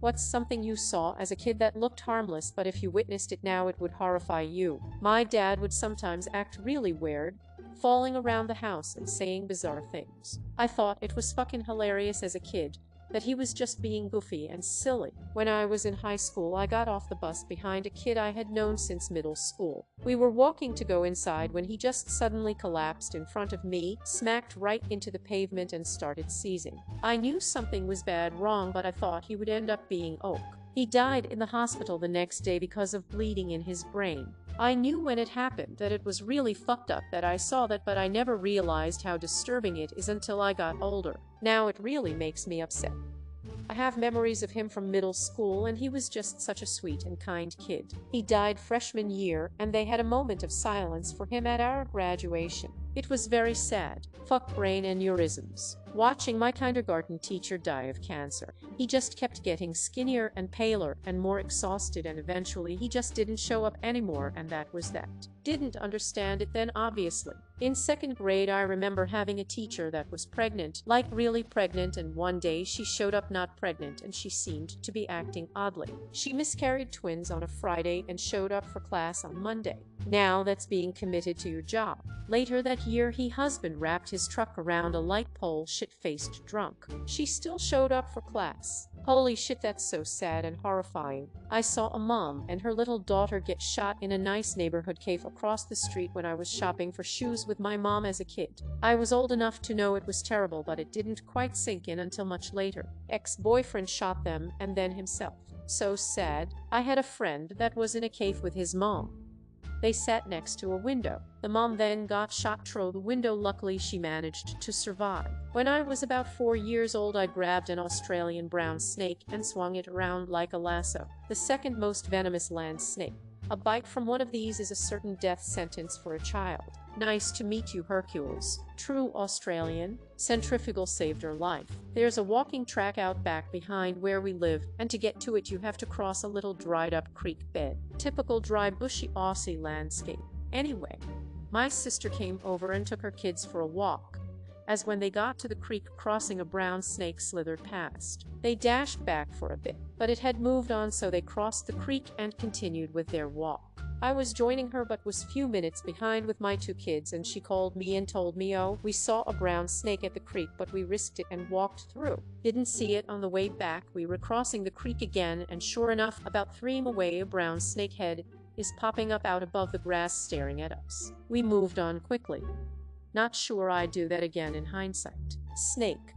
What's something you saw as a kid that looked harmless, but if you witnessed it now it would horrify you? My dad would sometimes act really weird, falling around the house and saying bizarre things. I thought it was fucking hilarious as a kid, that he was just being goofy and silly. When I was in high school, I got off the bus behind a kid I had known since middle school. We were walking to go inside when he just suddenly collapsed in front of me, smacked right into the pavement and started seizing. I knew something was wrong, but I thought he would end up being oak. He died in the hospital the next day because of bleeding in his brain. I knew when it happened that it was really fucked up that I saw that, but I never realized how disturbing it is until I got older. Now it really makes me upset. I have memories of him from middle school, and he was just such a sweet and kind kid. He died freshman year, and they had a moment of silence for him at our graduation. It was very sad. Fuck brain aneurysms. Watching my kindergarten teacher die of cancer. He just kept getting skinnier and paler and more exhausted, and eventually he just didn't show up anymore, and that was that. Didn't understand it then, obviously. In second grade, I remember having a teacher that was pregnant, like really pregnant, and one day she showed up not pregnant and she seemed to be acting oddly. She miscarried twins on a Friday and showed up for class on Monday. Now that's being committed to your job. Later that year, husband wrapped his truck around a light pole, shit-faced drunk. She still showed up for class. Holy shit, that's so sad and horrifying. I saw a mom and her little daughter get shot in a nice neighborhood cafe across the street when I was shopping for shoes with my mom as a kid. I was old enough to know it was terrible, but it didn't quite sink in until much later. Ex-boyfriend shot them and then himself. So sad. I had a friend that was in a cave with his mom. They sat next to a window. The mom then got shot through the window. Luckily, she managed to survive. When I was about 4 years old, I grabbed an Australian brown snake and swung it around like a lasso. The second most venomous land snake. A bite from one of these is a certain death sentence for a child. Nice to meet you, Hercules. True Australian. Centrifugal saved her life. There's a walking track out back behind where we live, and to get to it you have to cross a little dried up creek bed. Typical dry, bushy Aussie landscape. Anyway, my sister came over and took her kids for a walk. As when they got to the creek crossing, a brown snake slithered past. They dashed back for a bit, but it had moved on, so they crossed the creek and continued with their walk. I was joining her but was few minutes behind with my 2 kids, and she called me and told me, "Oh, we saw a brown snake at the creek, but we risked it and walked through. Didn't see it on the way back. We were crossing the creek again, and sure enough, about 3 miles away, a brown snake head is popping up out above the grass staring at us. We moved on quickly. Not sure I'd do that again in hindsight. Snake.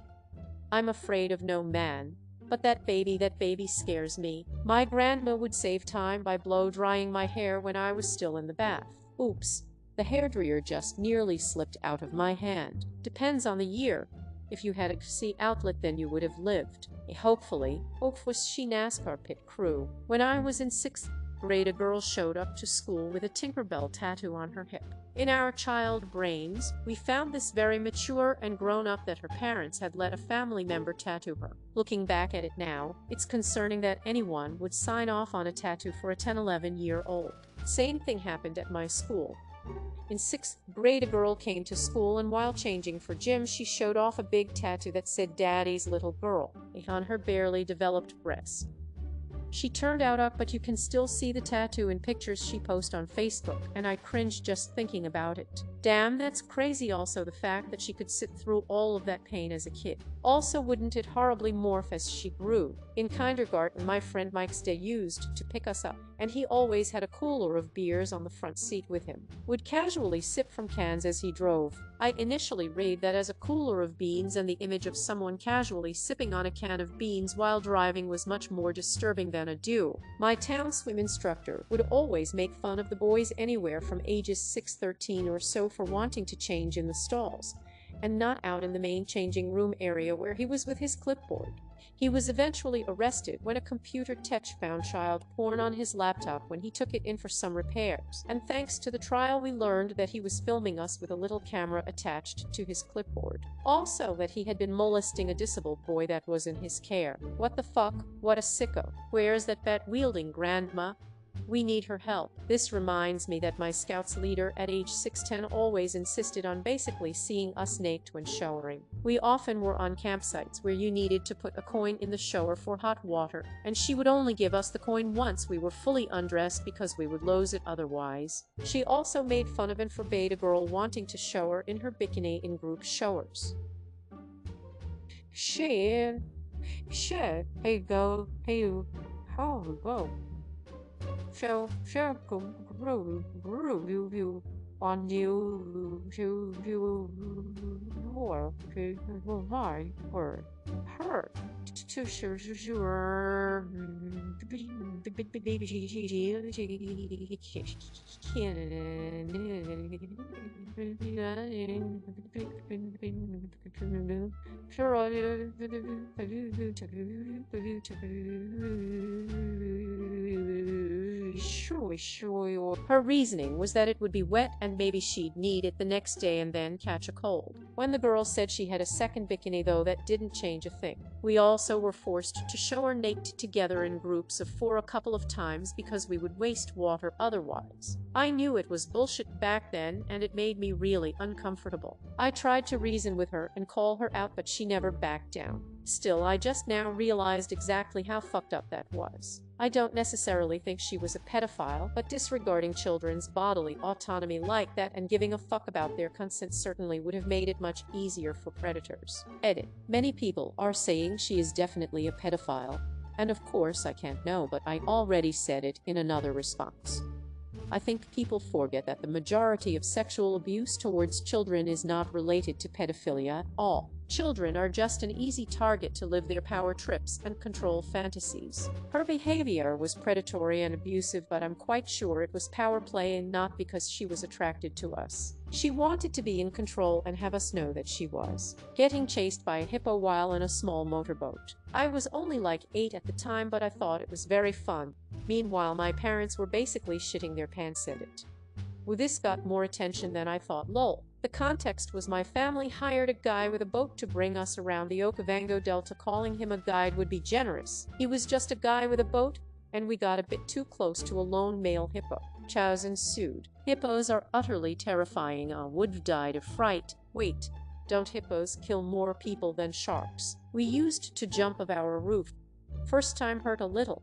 I'm afraid of no man. But that baby scares me. My grandma would save time by blow-drying my hair when I was still in the bath. Oops. The hairdryer just nearly slipped out of my hand. Depends on the year. If you had a C outlet, then you would have lived. Hopefully. Was she NASCAR pit crew. When I was in 6th grade, a girl showed up to school with a Tinkerbell tattoo on her hip. In our child brains, we found this very mature and grown up, that her parents had let a family member tattoo her. Looking back at it now, it's concerning that anyone would sign off on a tattoo for a 10-11-year-old. Same thing happened at my school. In 6th grade, a girl came to school, and while changing for gym, she showed off a big tattoo that said "Daddy's little girl" on her barely developed breast. She turned out up, but you can still see the tattoo in pictures she posts on Facebook, and I cringed just thinking about it. Damn, that's crazy. Also, the fact that she could sit through all of that pain as a kid. Also, wouldn't it horribly morph as she grew? In kindergarten, my friend Mike's dad used to pick us up, and he always had a cooler of beers on the front seat with him. Would casually sip from cans as he drove. I initially read that as a cooler of beans, and the image of someone casually sipping on a can of beans while driving was much more disturbing than a duel. My town swim instructor would always make fun of the boys anywhere from ages 6-13 or so for wanting to change in the stalls, and not out in the main changing room area where he was with his clipboard. He was eventually arrested when a computer tech found child porn on his laptop when he took it in for some repairs, and thanks to the trial we learned that he was filming us with a little camera attached to his clipboard. Also that he had been molesting a disabled boy that was in his care. What the fuck? What a sicko. Where's that bat-wielding grandma? We need her help. This reminds me that my Scouts leader at age 610 always insisted on basically seeing us naked when showering. We often were on campsites where you needed to put a coin in the shower for hot water, and she would only give us the coin once we were fully undressed because we would lose it otherwise. She also made fun of and forbade a girl wanting to shower in her bikini in group showers. Hey go, hey you, how go? Show, you on you, or my word, her to sure. Her reasoning was that it would be wet and maybe she'd need it the next day and then catch a cold. When the girl said she had a second bikini though, that didn't change a thing. We also were forced to shower naked together in groups of 4 a couple of times because we would waste water otherwise. I knew it was bullshit back then and it made me really uncomfortable. I tried to reason with her and call her out, but she never backed down. Still, I just now realized exactly how fucked up that was. I don't necessarily think she was a pedophile, but disregarding children's bodily autonomy like that and giving a fuck about their consent certainly would have made it much easier for predators. Edit. Many people are saying she is definitely a pedophile, and of course I can't know, but I already said it in another response. I think people forget that the majority of sexual abuse towards children is not related to pedophilia at all. Children are just an easy target to live their power trips and control fantasies. Her behavior was predatory and abusive, but I'm quite sure it was power play and not because she was attracted to us. She wanted to be in control and have us know that she was. Getting chased by a hippo while in a small motorboat. I was only like 8 at the time, but I thought it was very fun. Meanwhile, my parents were basically shitting their pants at it. Well, this got more attention than I thought. Lol. The context was my family hired a guy with a boat to bring us around the Okavango Delta. Calling him a guide would be generous. He was just a guy with a boat, and we got a bit too close to a lone male hippo. Chows ensued. Hippos are utterly terrifying. I would have died of fright. Wait, don't hippos kill more people than sharks? We used to jump off our roof. First time hurt a little,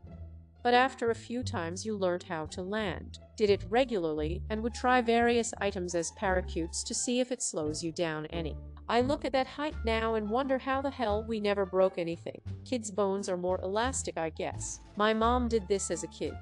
but after a few times you learned how to land. Did it regularly and would try various items as parachutes to see if it slows you down any. I look at that height now and wonder how the hell we never broke anything. Kids' bones are more elastic, I guess. My mom did this as a kid.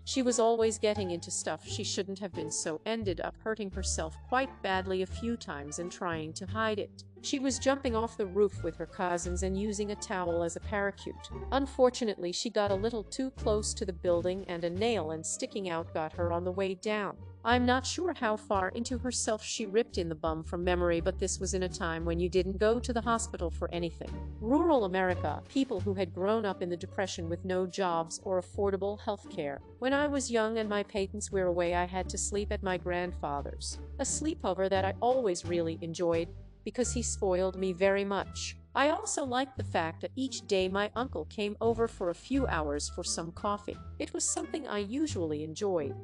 She was always getting into stuff she shouldn't have been, so ended up hurting herself quite badly a few times and trying to hide it. She was jumping off the roof with her cousins and using a towel as a parachute. Unfortunately, she got a little too close to the building and a nail and sticking out got her on the way down. I'm not sure how far into herself she ripped in the bum from memory, but this was in a time when you didn't go to the hospital for anything. Rural America, people who had grown up in the Depression with no jobs or affordable health care. When I was young and my parents were away, I had to sleep at my grandfather's. A sleepover that I always really enjoyed, because he spoiled me very much. I also liked the fact that each day my uncle came over for a few hours for some coffee. It was something I usually enjoyed,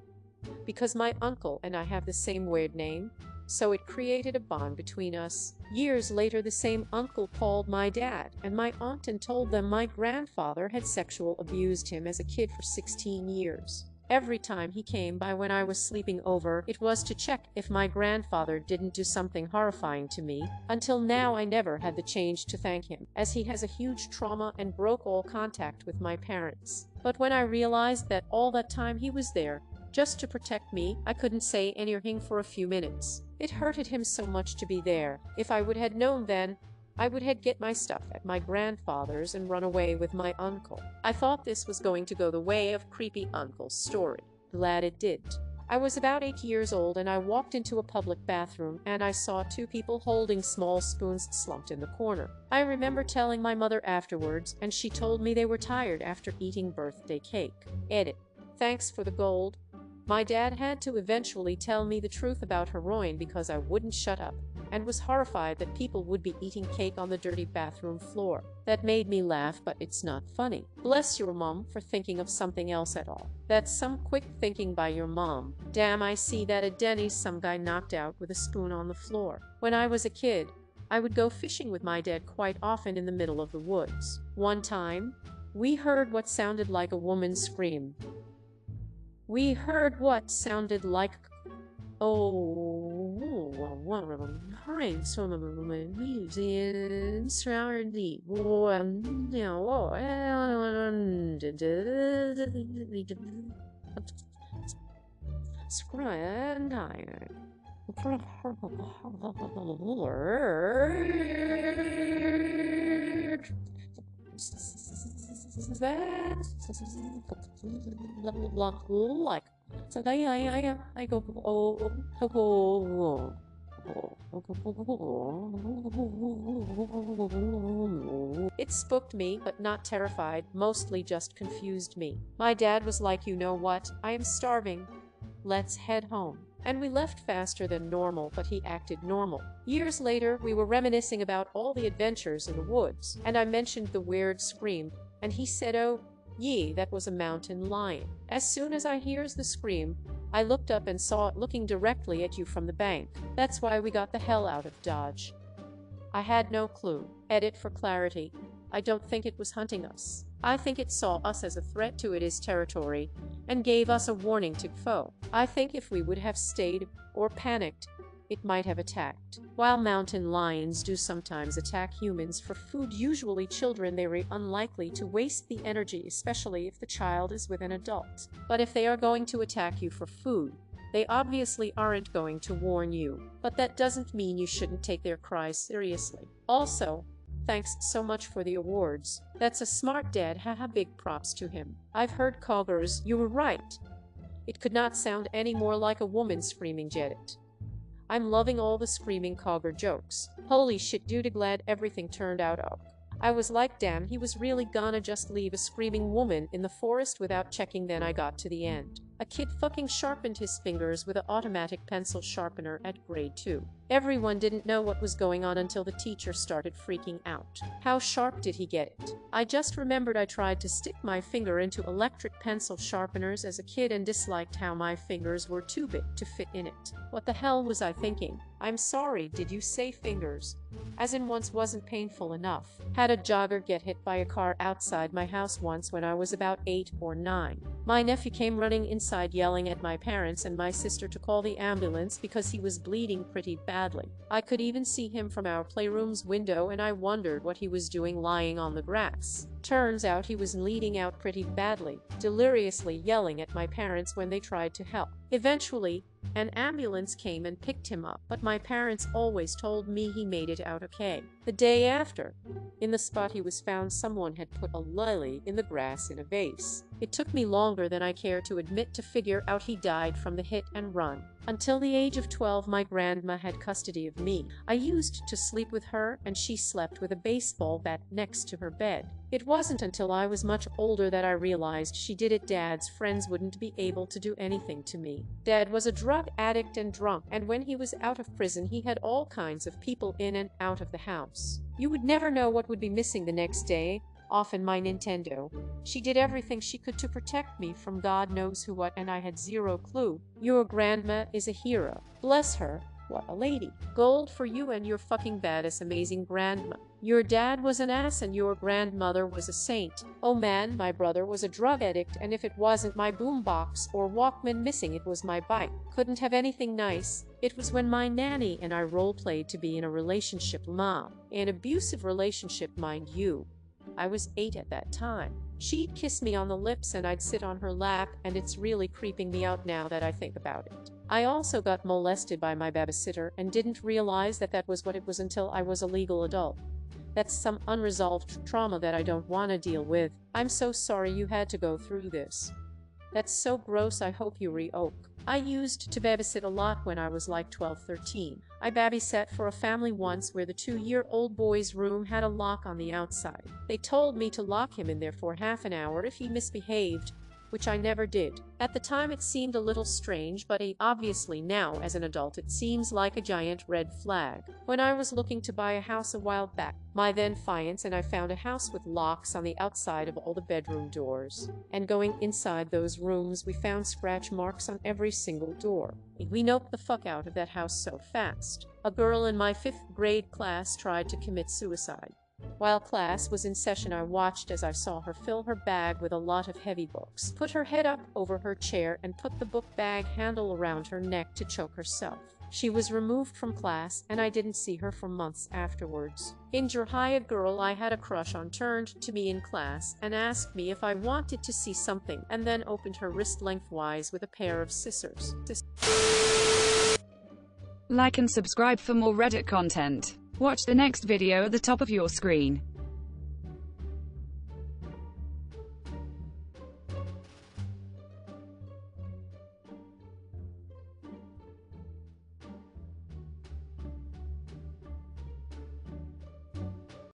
because my uncle and I have the same weird name, so it created a bond between us. Years later, the same uncle called my dad and my aunt and told them my grandfather had sexually abused him as a kid for 16 years. Every time he came by when I was sleeping over, it was to check if my grandfather didn't do something horrifying to me. Until now, I never had the change to thank him, as he has a huge trauma and broke all contact with my parents. But when I realized that all that time he was there, just to protect me, I couldn't say anything for a few minutes. It hurted him so much to be there. If I would have known then, I would have get my stuff at my grandfather's and run away with my uncle. I thought this was going to go the way of creepy uncle's story. Glad it didn't. I was about 8 years old and I walked into a public bathroom and I saw 2 people holding small spoons slumped in the corner. I remember telling my mother afterwards and she told me they were tired after eating birthday cake. Edit. Thanks for the gold. My dad had to eventually tell me the truth about heroin because I wouldn't shut up, and was horrified that people would be eating cake on the dirty bathroom floor. That made me laugh, but it's not funny. Bless your mom for thinking of something else at all. That's some quick thinking by your mom. Damn, I see that at Denny's some guy knocked out with a spoon on the floor. When I was a kid, I would go fishing with my dad quite often in the middle of the woods. One time, we heard what sounded like a woman scream. We heard what sounded like like so I go It spooked me, but not terrified, mostly just confused me. My dad was like, you know what, I am starving. Let's head home. And we left faster than normal, but he acted normal. Years later, we were reminiscing about all the adventures in the woods, and I mentioned the weird scream, and he said, oh, yee, that was a mountain lion. As soon as I hears the scream, I looked up and saw it looking directly at you from the bank. That's why we got the hell out of Dodge. I had no clue. Edit for clarity. I don't think it was hunting us. I think it saw us as a threat to its territory and gave us a warning to foe. I think if we would have stayed or panicked, it might have attacked. While mountain lions do sometimes attack humans for food, usually children, they are unlikely to waste the energy, especially if the child is with an adult. But if they are going to attack you for food, they obviously aren't going to warn you. But that doesn't mean you shouldn't take their cries seriously. Also, thanks so much for the awards. That's a smart dad, haha, big props to him. I've heard cougars, you were right. It could not sound any more like a woman screaming, get it? I'm loving all the screaming cogger jokes. Holy shit, dude, glad everything turned out ok. I was like, damn, he was really gonna just leave a screaming woman in the forest without checking. Then I got to the end. A kid fucking sharpened his fingers with an automatic pencil sharpener at grade 2. Everyone didn't know what was going on until the teacher started freaking out. How sharp did he get it? I just remembered I tried to stick my finger into electric pencil sharpeners as a kid and disliked how my fingers were too big to fit in it. What the hell was I thinking? I'm sorry, did you say fingers? As in once wasn't painful enough. Had a jogger get hit by a car outside my house once when I was about 8 or 9. My nephew came running inside yelling at my parents and my sister to call the ambulance because he was bleeding pretty badly. I could even see him from our playroom's window, and I wondered what he was doing lying on the grass. Turns out he was bleeding out pretty badly, deliriously yelling at my parents when they tried to help. Eventually, an ambulance came and picked him up, but my parents always told me he made it out okay. The day after, in the spot he was found, someone had put a lily in the grass in a vase. It took me longer than I care to admit to figure out he died from the hit and run. Until the age of 12, my grandma had custody of me. I used to sleep with her, and she slept with a baseball bat next to her bed. It wasn't until I was much older that I realized she did it. Dad's friends wouldn't be able to do anything to me. Dad was a drug addict and drunk, and when he was out of prison, he had all kinds of people in and out of the house. You would never know what would be missing the next day. Often my Nintendo. She did everything she could to protect me from God knows who what, and I had zero clue. Your grandma is a hero. Bless her. What a lady. Gold for you and your fucking badass amazing grandma. Your dad was an ass and your grandmother was a saint. Oh man, my brother was a drug addict, and if it wasn't my boombox or Walkman missing, it was my bike. Couldn't have anything nice. It was when my nanny and I role-played to be in a relationship. Mom. An abusive relationship, mind you. I was 8 at that time. She'd kiss me on the lips and I'd sit on her lap, and it's really creeping me out now that I think about it. I also got molested by my babysitter and didn't realize that that was what it was until I was a legal adult. That's some unresolved trauma that I don't want to deal with. I'm so sorry you had to go through this. That's so gross. I hope you re-oak. I used to babysit a lot when I was like 12-13. I babysat for a family once where the 2-year-old boy's room had a lock on the outside. They told me to lock him in there for half an hour if he misbehaved, which I never did. At the time it seemed a little strange, but obviously now as an adult it seems like a giant red flag. When I was looking to buy a house a while back, my then fiance and I found a house with locks on the outside of all the bedroom doors. And going inside those rooms we found scratch marks on every single door. We noped the fuck out of that house so fast. A girl in my 5th grade class tried to commit suicide. While class was in session, I watched as I saw her fill her bag with a lot of heavy books, put her head up over her chair, and put the book bag handle around her neck to choke herself. She was removed from class, and I didn't see her for months afterwards. In junior high, a girl I had a crush on turned to me in class and asked me if I wanted to see something, and then opened her wrist lengthwise with a pair of scissors. Like and subscribe for more Reddit content. Watch the next video at the top of your screen.